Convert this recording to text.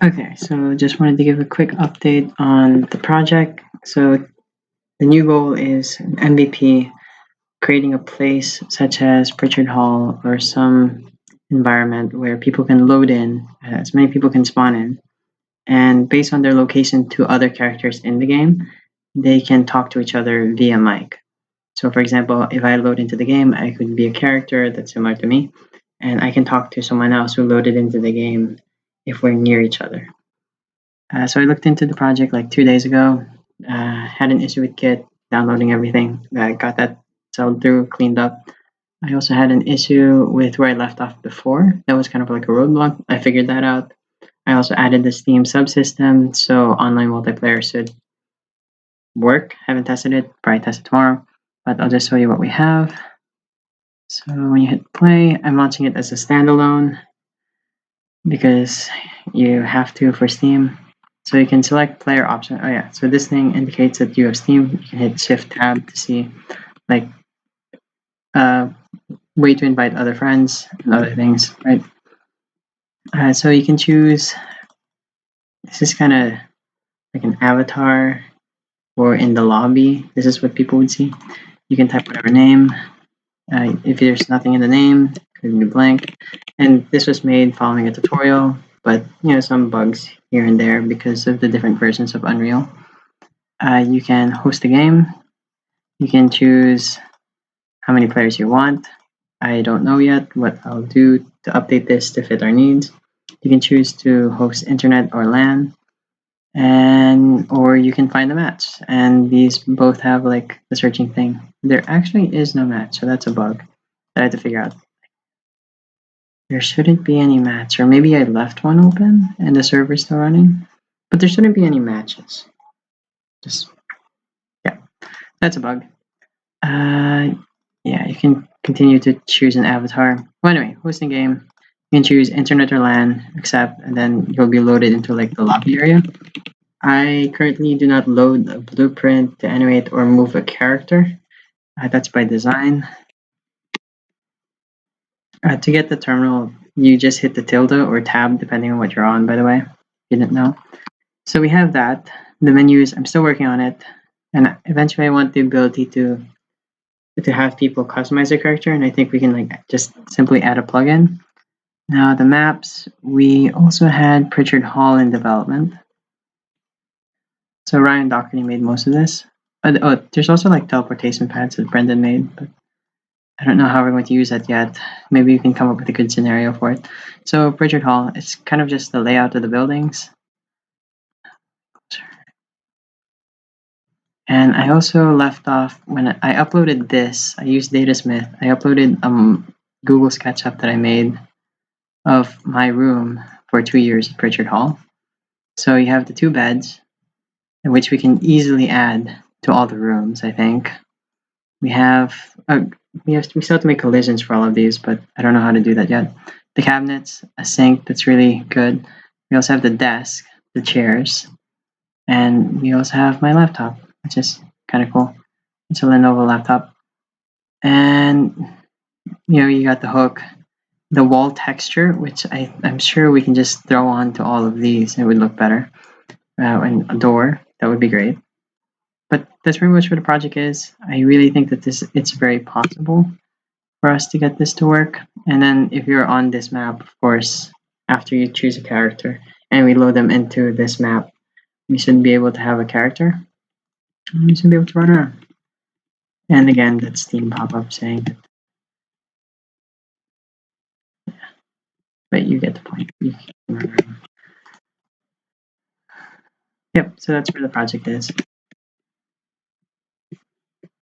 Okay, so just wanted to give a quick update on the project. So the new goal is an MVP, creating a place such as Pritchard Hall or some environment where people can load in, as many people can spawn in, and based on their location to other characters in the game, they can talk to each other via mic. So, for example, if I load into the game, I could be a character that's similar to me, and I can talk to someone else who loaded into the game if we're near each other. So I looked into the project like 2 days ago. Had an issue with Git downloading everything. I got that settled through, cleaned up. I also had an issue with where I left off before. That was kind of like a roadblock. I figured that out. I also added the Steam subsystem, so online multiplayer should work. Haven't tested it. Probably test it tomorrow. But I'll just show you what we have. So when you hit play, I'm launching it as a standalone because you have to for Steam. So you can select player option. Oh yeah, so this thing indicates that you have Steam. You can hit Shift Tab to see like way to invite other friends and other things, right? So you can choose. This is kind of like an avatar, or in the lobby. This is what people would see. You can type whatever name. If there's nothing in the name, it can be blank. And this was made following a tutorial, but some bugs here and there because of the different versions of Unreal. You can host a game. You can choose how many players you want. I don't know yet what I'll do to update this to fit our needs. You can choose to host internet or LAN, or you can find a match. And these both have like the searching thing. There actually is no match, so that's a bug that I had to figure out. There shouldn't be any match, or maybe I left one open and the server's still running, but there shouldn't be any matches. Yeah, that's a bug. Yeah, you can continue to choose an avatar. Well, anyway, hosting game. You can choose internet or LAN, accept, and then you'll be loaded into like the lobby area. I currently do not load a blueprint to animate or move a character. That's by design. To get the terminal, you just hit the tilde or tab, depending on what you're on, by the way. Didn't know. So we have that. The menus, I'm still working on it. And eventually I want the ability to have people customize their character, and I think we can like just simply add a plugin. Now the maps, we also had Pritchard Hall in development. So Ryan Doherty made most of this. There's also like teleportation pads that Brendan made, but I don't know how we're going to use that yet. Maybe you can come up with a good scenario for it. So Pritchard Hall, it's kind of just the layout of the buildings. And I also left off when I uploaded this. I used Datasmith. I uploaded Google SketchUp that I made of my room for 2 years at Pritchard Hall. So you have the 2 beds, in which we can easily add to all the rooms. I think we still have to make collisions for all of these, but I don't know how to do that yet. The cabinets, a sink that's really good. We also have the desk, the chairs, and we also have my laptop, which is kind of cool. It's a Lenovo laptop, and you got the hook, the wall texture, which I'm sure we can just throw on to all of these and it would look better. And a door, that would be great. But that's pretty much what the project is. I really think that it's very possible for us to get this to work. And then if you're on this map, of course, after you choose a character and we load them into this map, we should be able to have a character. We should be able to run around. And again, that Steam pop-up saying that. But you get the point. You can run around. Yep, so that's where the project is.